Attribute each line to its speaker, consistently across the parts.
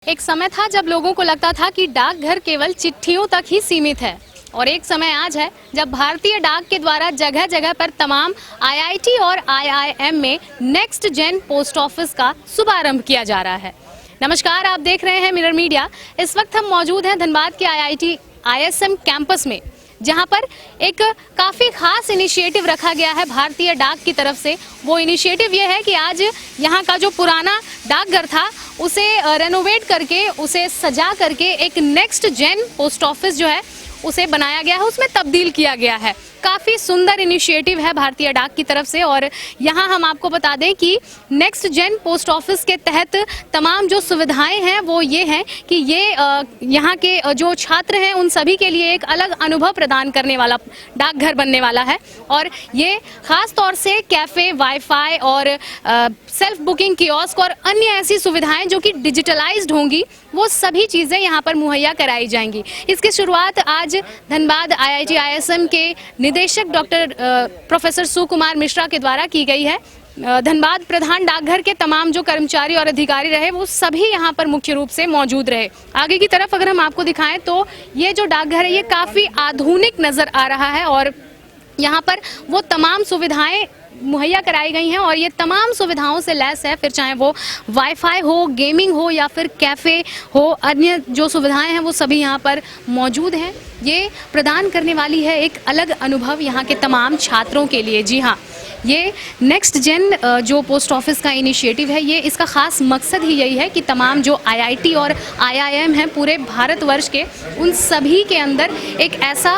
Speaker 1: एक समय था जब लोगों को लगता था कि डाकघर केवल चिट्ठियों तक ही सीमित है और एक समय आज है जब भारतीय डाक के द्वारा जगह जगह पर तमाम आईआईटी और आईआईएम में नेक्स्ट जेन पोस्ट ऑफिस का शुभारंभ किया जा रहा है। नमस्कार, आप देख रहे हैं मिरर मीडिया। इस वक्त हम मौजूद हैं धनबाद के आईआईटी आईएसएम कैंपस में, जहां पर एक काफ़ी खास इनिशिएटिव रखा गया है भारतीय डाक की तरफ से। वो इनिशिएटिव ये है कि आज यहाँ का जो पुराना डाकघर था उसे रेनोवेट करके, उसे सजा करके एक नेक्स्ट जेन पोस्ट ऑफिस जो है उसे बनाया गया है, उसमें तब्दील किया गया है। काफ़ी सुंदर इनिशिएटिव है भारतीय डाक की तरफ से। और यहाँ हम आपको बता दें कि नेक्स्ट जेन पोस्ट ऑफिस के तहत तमाम जो सुविधाएं हैं वो ये हैं कि ये यहाँ के जो छात्र हैं उन सभी के लिए एक अलग अनुभव प्रदान करने वाला डाकघर बनने वाला है। और ये खास तौर से कैफ़े, वाईफाई और सेल्फ बुकिंग कियोस्क और अन्य ऐसी सुविधाएं जो कि डिजिटलाइज्ड होंगी, वो सभी चीज़ें यहाँ पर मुहैया कराई जाएंगी। इसकी शुरुआत आज धनबाद आईआईटी आईएसएम के निदेशक डॉक्टर प्रोफेसर सुकुमार मिश्रा के द्वारा की गई है। धनबाद प्रधान डाकघर के तमाम जो कर्मचारी और अधिकारी रहे वो सभी यहाँ पर मुख्य रूप से मौजूद रहे। आगे की तरफ अगर हम आपको दिखाएं तो ये जो डाकघर है ये काफ़ी आधुनिक नज़र आ रहा है और यहाँ पर वो तमाम सुविधाएं मुहैया कराई गई हैं और ये तमाम सुविधाओं से लैस है। फिर चाहे वो वाईफाई हो, गेमिंग हो या फिर कैफ़े हो, अन्य जो सुविधाएं हैं वो सभी यहाँ पर मौजूद हैं। ये प्रदान करने वाली है एक अलग अनुभव यहाँ के तमाम छात्रों के लिए। जी हाँ, ये नेक्स्ट जेन जो पोस्ट ऑफिस का इनिशिएटिव है, ये इसका ख़ास मकसद ही यही है कि तमाम जो आईआईटी और आईआईएम हैं पूरे भारतवर्ष के, उन सभी के अंदर एक ऐसा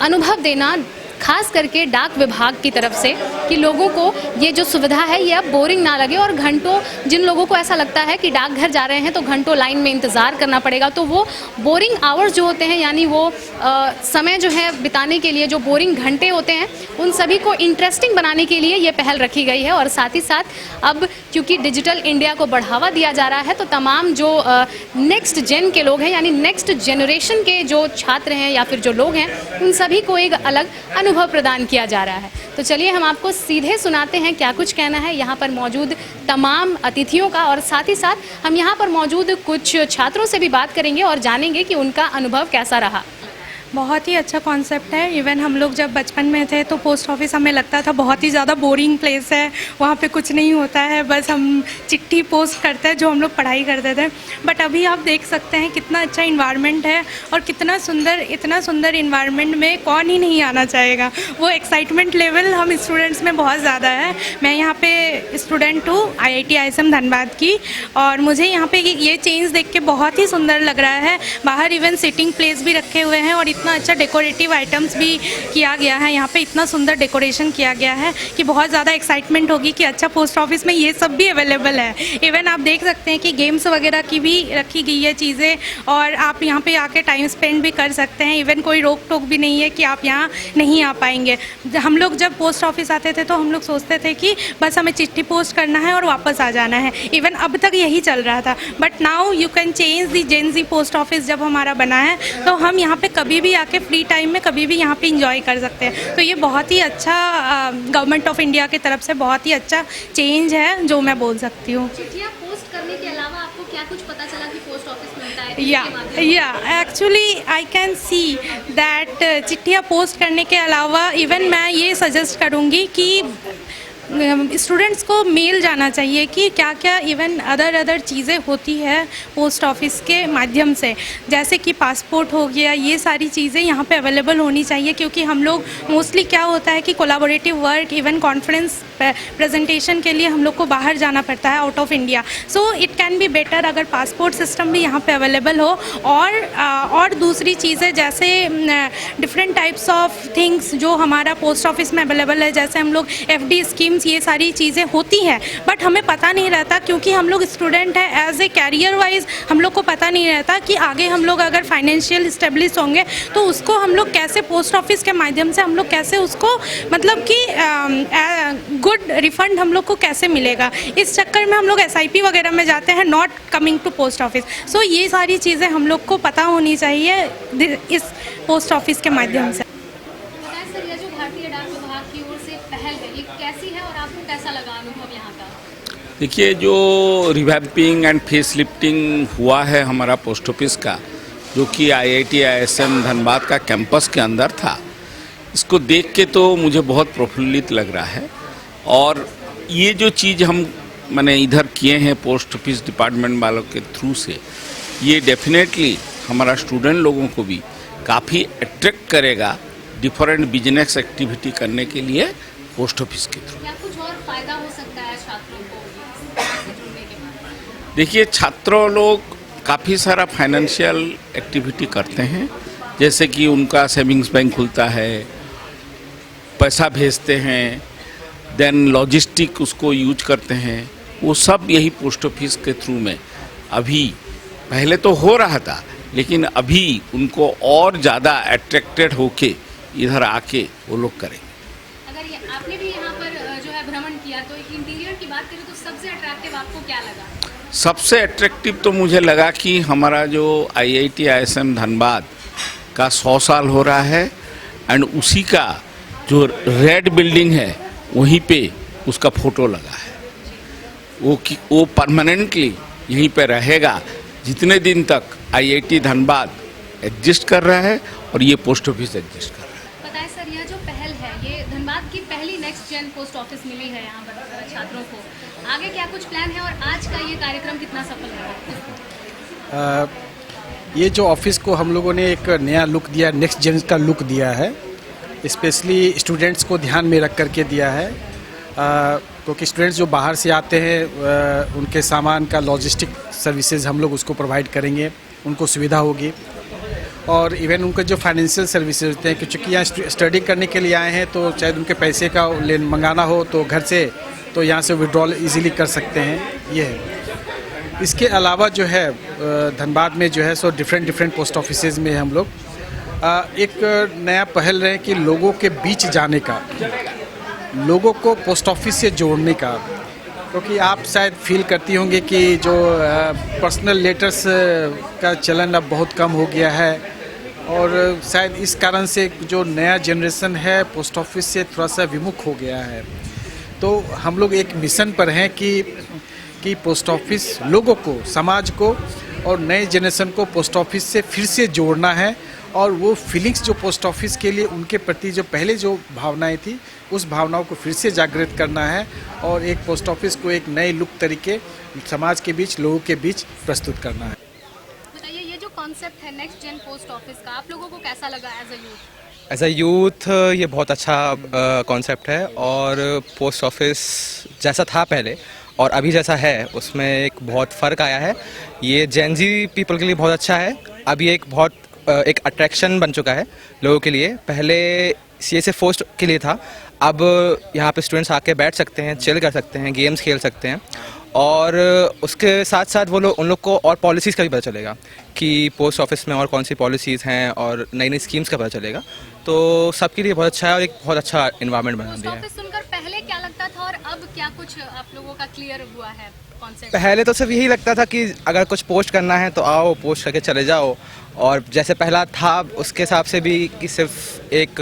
Speaker 1: अनुभव देना, खास करके डाक विभाग की तरफ से, कि लोगों को ये जो सुविधा है ये अब बोरिंग ना लगे। और घंटों, जिन लोगों को ऐसा लगता है कि डाकघर जा रहे हैं तो घंटों लाइन में इंतज़ार करना पड़ेगा, तो वो बोरिंग आवर्स जो होते हैं, यानी वो समय जो है बिताने के लिए जो बोरिंग घंटे होते हैं, उन सभी को इंटरेस्टिंग बनाने के लिए ये पहल रखी गई है। और साथ ही साथ अब क्योंकि डिजिटल इंडिया को बढ़ावा दिया जा रहा है तो तमाम जो नेक्स्ट जेन के लोग हैं, यानी नेक्स्ट जनरेशन के जो छात्र हैं या फिर जो लोग हैं, उन सभी को एक अलग अनुभव प्रदान किया जा रहा है। तो चलिए हम आपको सीधे सुनाते हैं क्या कुछ कहना है यहाँ पर मौजूद तमाम अतिथियों का, और साथ ही साथ हम यहाँ पर मौजूद कुछ छात्रों से भी बात करेंगे और जानेंगे कि उनका अनुभव कैसा रहा।
Speaker 2: बहुत ही अच्छा कॉन्सेप्ट है। इवन हम लोग जब बचपन में थे तो पोस्ट ऑफिस हमें लगता था बहुत ही ज़्यादा बोरिंग प्लेस है, वहाँ पे कुछ नहीं होता है, बस हम चिट्ठी पोस्ट करते हैं जो हम लोग पढ़ाई करते थे। बट अभी आप देख सकते हैं कितना अच्छा इन्वायरमेंट है और कितना सुंदर, इतना सुंदर इन्वायरमेंट में कौन ही नहीं आना चाहेगा। वो एक्साइटमेंट लेवल हम स्टूडेंट्स में बहुत ज़्यादा है। मैं यहाँ पे स्टूडेंट हूँ आईआईटी आईएसएम धनबाद की, और मुझे यहाँ पे ये चेंज देख के बहुत ही सुंदर लग रहा है। बाहर इवन सिटिंग प्लेस भी रखे हुए हैं और इतना अच्छा डेकोरेटिव आइटम्स भी किया गया है। यहाँ पे इतना सुंदर डेकोरेशन किया गया है कि बहुत ज़्यादा एक्साइटमेंट होगी कि अच्छा पोस्ट ऑफिस में ये सब भी अवेलेबल है। इवन आप देख सकते हैं कि गेम्स वगैरह की भी रखी गई है चीज़ें, और आप यहाँ पे आके टाइम स्पेंड भी कर सकते हैं। इवन कोई रोक टोक भी नहीं है कि आप यहाँ नहीं आ पाएंगे। हम लोग जब पोस्ट ऑफिस आते थे तो हम लोग सोचते थे कि बस हमें चिट्ठी पोस्ट करना है और वापस आ जाना है। इवन अब तक यही चल रहा था। But now you can change the gen Z post office जब हमारा बना है तो हम यहाँ पे कभी भी आके फ्री टाइम में कभी भी यहाँ पे इंजॉय कर सकते हैं। तो ये बहुत ही अच्छा गवर्नमेंट ऑफ इंडिया की तरफ से बहुत ही अच्छा चेंज है जो मैं बोल सकती हूँ।
Speaker 1: चिट्ठियाँ पोस्ट करने के अलावा आपको क्या कुछ पता चला कि पोस्ट ऑफिस मिलता है?
Speaker 2: या actually I can see that चिट्ठियाँ पोस्ट करने के अलावा इवन मैं ये सजेस्ट करूँगी कि स्टूडेंट्स को मेल जाना चाहिए कि क्या क्या इवन अदर चीज़ें होती है पोस्ट ऑफिस के माध्यम से, जैसे कि पासपोर्ट हो गया, ये सारी चीज़ें यहाँ पे अवेलेबल होनी चाहिए। क्योंकि हम लोग मोस्टली क्या होता है कि collaborative work, even conference presentation के लिए हम लोग को बाहर जाना पड़ता है out of India. So it can be better अगर पासपोर्ट सिस्टम भी यहाँ पे अवेलेबल हो। और दूसरी चीज़ें जैसे डिफरेंट टाइप्स ऑफ थिंग्स जो हमारा पोस्ट ऑफिस में अवेलेबल है, जैसे हम लोग एफडी स्कीम्स, ये सारी चीज़ें होती हैं बट हमें पता नहीं रहता क्योंकि हम लोग स्टूडेंट हैं। एज ए कैरियर वाइज हम लोग को पता नहीं रहता कि आगे हम लोग अगर फाइनेंशियल स्टेब्लिश होंगे तो उसको हम लोग कैसे पोस्ट ऑफिस के माध्यम से हम लोग कैसे उसको, मतलब कि गुड रिफंड हम लोग को कैसे मिलेगा। इस चक्कर में हम लोग एसआईपी वगैरह में जाते हैं, not coming to post office. So ये सारी चीज़ें हम लोग को पता होनी चाहिए इस पोस्ट ऑफिस के माध्यम से।
Speaker 1: सर, ये जो भारतीय डाक विभाग की ओर से पहल है ये कैसी है और आपको कैसा लगा अनुभव यहाँ का?
Speaker 3: देखिए, जो रिवैम्पिंग एंड फेस लिफ्टिंग हुआ है हमारा पोस्ट ऑफिस का, जो कि IIT ISM धनबाद का कैंपस के अंदर था, इसको देख के तो मुझे बहुत प्रफुल्लित लग रहा है। और ये जो चीज़ हम मैंने इधर किए हैं पोस्ट ऑफिस डिपार्टमेंट वालों के थ्रू से, ये डेफिनेटली हमारा स्टूडेंट लोगों को भी काफ़ी अट्रैक्ट करेगा डिफरेंट बिजनेस एक्टिविटी करने के लिए पोस्ट ऑफिस के थ्रू।
Speaker 1: क्या कुछ और फायदा हो सकता है छात्रों को इससे जुड़ने के बाद?
Speaker 3: देखिए, छात्रों लोग काफ़ी सारा फाइनेंशियल एक्टिविटी करते हैं, जैसे कि उनका सेविंग्स बैंक खुलता है, पैसा भेजते हैं, देन लॉजिस्टिक उसको यूज करते हैं, वो सब यही पोस्ट ऑफिस के थ्रू में अभी, पहले तो हो रहा था लेकिन अभी उनको और ज़्यादा अट्रैक्टेड होके इधर आके वो लोग करेंगे।
Speaker 1: अगर ये आपने भी यहाँ पर जो है भ्रमण किया, तो इंटीरियर की बात करें तो सबसे अट्रैक्टिव आपको क्या लगा?
Speaker 3: सबसे अट्रैक्टिव तो मुझे लगा कि हमारा जो IIT ISM धनबाद का 100 साल हो रहा है, एंड उसी का जो रेड बिल्डिंग है वहीं पे उसका फोटो लगा है। वो परमानेंटली यहीं पे रहेगा जितने दिन तक IIT धनबाद एग्जिस्ट कर रहा है और ये पोस्ट ऑफिस एग्जिस्ट कर रहा है।
Speaker 1: पता है सर, यह जो पहल है, ये धनबाद की पहली नेक्स्ट जेन पोस्ट ऑफिस मिली है यहाँ पर छात्रों को। आगे क्या कुछ प्लान है और आज का ये कार्यक्रम कितना सफल रहा?
Speaker 4: ये जो ऑफिस को हम लोगों ने एक नया लुक दिया, नेक्स्ट जेन का लुक दिया है, स्पेशली स्टूडेंट्स को ध्यान में रख करके दिया है, क्योंकि स्टूडेंट्स जो बाहर से आते हैं उनके सामान का लॉजिस्टिक सर्विसेज हम लोग उसको प्रोवाइड करेंगे, उनको सुविधा होगी। और इवन उनके जो फाइनेंशियल सर्विसेज होते हैं, कि चूँकि यहाँ स्टडी करने के लिए आए हैं, तो चाहे उनके पैसे का मंगाना हो तो घर से, तो यहाँ से विड्रॉल इजीली कर सकते हैं। ये है। इसके अलावा जो है धनबाद में जो है सो डिफरेंट पोस्ट ऑफिसेज में हम लोग एक नया पहल रहे कि लोगों के बीच जाने का, लोगों को पोस्ट ऑफिस से जोड़ने का, क्योंकि आप शायद फील करती होंगे कि जो पर्सनल लेटर्स का चलन अब बहुत कम हो गया है, और शायद इस कारण से जो नया जनरेशन है पोस्ट ऑफिस से थोड़ा सा विमुख हो गया है। तो हम लोग एक मिशन पर हैं कि पोस्ट ऑफिस लोगों को, समाज को और नए जनरेशन को पोस्ट ऑफिस से फिर से जोड़ना है, और वो फीलिंग्स जो पोस्ट ऑफिस के लिए उनके प्रति जो पहले जो भावनाएं थी, उस भावनाओं को फिर से जागृत करना है, और एक पोस्ट ऑफिस को एक नए लुक तरीके समाज के बीच, लोगों के बीच प्रस्तुत करना है।
Speaker 1: बताइए, ये जो कॉन्सेप्ट है नेक्स्ट जेन पोस्ट ऑफिस का, आप लोगों को कैसा लगा as a youth?
Speaker 5: As a youth ये बहुत अच्छा कॉन्सेप्ट है, और पोस्ट ऑफिस जैसा था पहले और अभी जैसा है उसमें एक बहुत फ़र्क आया है। ये जेन ज़ी पीपल के लिए बहुत अच्छा है। अभी एक अट्रैक्शन बन चुका है लोगों के लिए। पहले ये सिर्फ पोस्ट के लिए था, अब यहाँ पे स्टूडेंट्स आके बैठ सकते हैं, चिल कर सकते हैं, गेम्स खेल सकते हैं, और उसके साथ साथ उन लोग को और पॉलिसीज़ का भी पता चलेगा कि पोस्ट ऑफिस में और कौन सी पॉलिसीज़ हैं, और नई नई स्कीम्स का पता चलेगा। तो सबके लिए बहुत अच्छा है और एक बहुत अच्छा इन्वायरमेंट बना दिया है।
Speaker 1: पोस्ट ऑफिस सुनकर पहले क्या लगता था और अब क्या कुछ आप लोगों का क्लियर हुआ है कॉन्सेप्ट?
Speaker 5: पहले तो सिर्फ यही लगता था कि अगर कुछ पोस्ट करना है तो आओ, पोस्ट करके चले जाओ, और जैसे पहला था उसके हिसाब से भी कि सिर्फ एक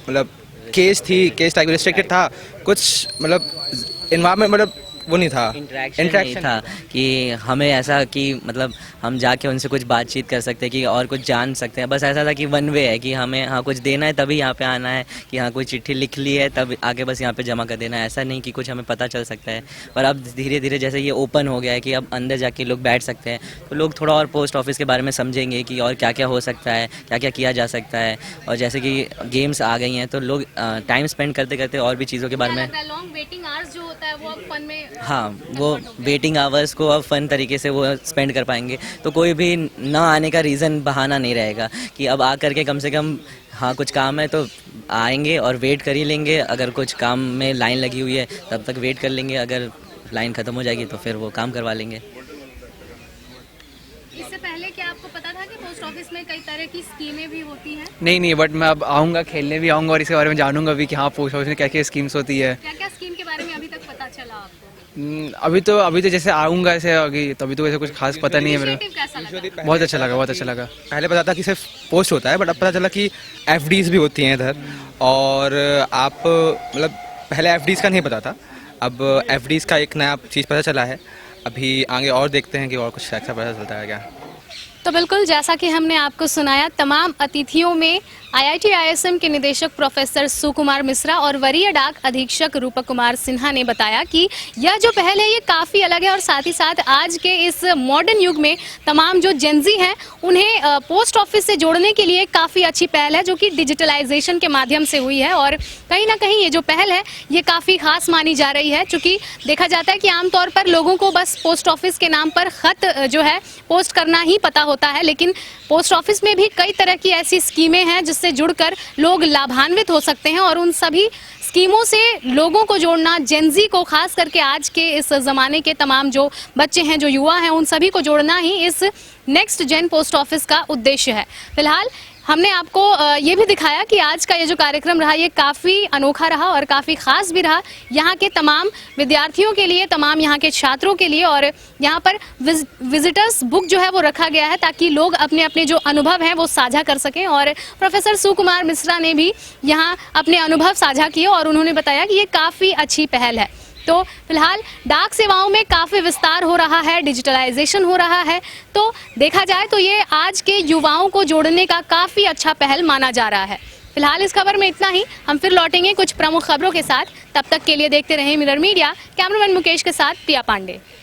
Speaker 5: मतलब केस टाइप रिस्ट्रिक्टेड था, कुछ मतलब इन्वायरमेंट मतलब वो नहीं था,
Speaker 6: इंटरेक्शन था कि हमें ऐसा कि मतलब हम जाके उनसे कुछ बातचीत कर सकते हैं कि और कुछ जान सकते हैं। बस ऐसा था कि वन वे है कि हमें हाँ कुछ देना है तभी यहाँ पे आना है, कि हाँ कोई चिट्ठी लिख ली है तब आगे बस यहाँ पे जमा कर देना है। ऐसा नहीं कि कुछ हमें पता चल सकता है। पर अब धीरे धीरे जैसे ये ओपन हो गया है कि अब अंदर जाके लोग बैठ सकते हैं, तो लोग थोड़ा और पोस्ट ऑफिस के बारे में समझेंगे कि और क्या क्या हो सकता है, क्या क्या किया जा सकता है। और जैसे कि गेम्स आ गई हैं तो लोग टाइम स्पेंड करते करते और भी चीज़ों के बारे में,
Speaker 1: लॉन्ग वेटिंग आवर्स जो होता है वो अब फन में,
Speaker 6: हाँ वो वेटिंग आवर्स को अब फन तरीके से वो स्पेंड कर पाएंगे। तो कोई भी ना आने का रीज़न बहाना नहीं रहेगा कि अब आ करके कम से कम हाँ कुछ काम है तो आएंगे और वेट कर ही लेंगे। अगर कुछ काम में लाइन लगी हुई है तब तक वेट कर लेंगे, अगर लाइन ख़त्म हो जाएगी तो फिर वो काम करवा लेंगे।
Speaker 1: इससे पहले क्या आपको पता था कि पोस्ट ऑफिस में कई तरह की स्कीमें भी होती हैं?
Speaker 7: नहीं, बट मैं अब आऊँगा, खेलने भी आऊँगा और इसके बारे में जानूंगा भी कि हाँ पोस्ट ऑफिस में क्या क्या स्कीम्स होती है।
Speaker 1: क्या क्या स्कीम के बारे में अभी तक पता चला आपको?
Speaker 7: अभी तो जैसे आऊँगा ऐसे आगे, तभी तो वैसे कुछ खास पता नहीं है मेरा।
Speaker 1: कैसा लगा?
Speaker 7: बहुत अच्छा लगा।
Speaker 5: पहले पता था कि सिर्फ पोस्ट होता है, बट अब पता चला कि FDs भी होती हैं इधर। और आप मतलब पहले FDs का नहीं पता था, अब एफडीज़ का एक नया चीज़ पता चला है, अभी आगे और देखते हैं कि और कुछ अच्छा पता चलता है क्या।
Speaker 1: तो बिल्कुल जैसा कि हमने आपको सुनाया, तमाम अतिथियों में आईआईटी आईएसएम के निदेशक प्रोफेसर सुकुमार मिश्रा और वरीय डाक अधीक्षक रूपक कुमार सिन्हा ने बताया कि यह जो पहल है ये काफ़ी अलग है और साथ ही साथ आज के इस मॉडर्न युग में तमाम जो जेनजी हैं उन्हें पोस्ट ऑफिस से जोड़ने के लिए काफ़ी अच्छी पहल है जो कि डिजिटलाइजेशन के माध्यम से हुई है। और कहीं ना कहीं ये जो पहल है ये काफ़ी खास मानी जा रही है, चूँकि देखा जाता है कि आमतौर पर लोगों को बस पोस्ट ऑफिस के नाम पर ख़त जो है पोस्ट करना ही पता होता है, लेकिन पोस्ट ऑफिस में भी कई तरह की ऐसी स्कीमें हैं जिससे जुड़कर लोग लाभान्वित हो सकते हैं और उन सभी स्कीमों से लोगों को जोड़ना, जेनजी को खास करके आज के इस ज़माने के तमाम जो बच्चे हैं, जो युवा हैं, उन सभी को जोड़ना ही इस नेक्स्ट जेन पोस्ट ऑफिस का उद्देश्य है। फिलहाल हमने आपको ये भी दिखाया कि आज का ये जो कार्यक्रम रहा ये काफ़ी अनोखा रहा और काफ़ी ख़ास भी रहा यहाँ के तमाम विद्यार्थियों के लिए, तमाम यहाँ के छात्रों के लिए। और यहाँ पर विजिटर्स बुक जो है वो रखा गया है ताकि लोग अपने अपने जो अनुभव हैं वो साझा कर सकें। और प्रोफेसर सुकुमार मिश्रा ने भी यहाँ अपने अनुभव साझा किए और उन्होंने बताया कि ये काफ़ी अच्छी पहल है। तो फिलहाल डाक सेवाओं में काफ़ी विस्तार हो रहा है, डिजिटलाइजेशन हो रहा है, तो देखा जाए तो ये आज के युवाओं को जोड़ने का काफ़ी अच्छा पहल माना जा रहा है। फिलहाल इस खबर में इतना ही, हम फिर लौटेंगे कुछ प्रमुख खबरों के साथ। तब तक के लिए देखते रहें मिरर मीडिया। कैमरामैन मुकेश के साथ प्रिया पांडे।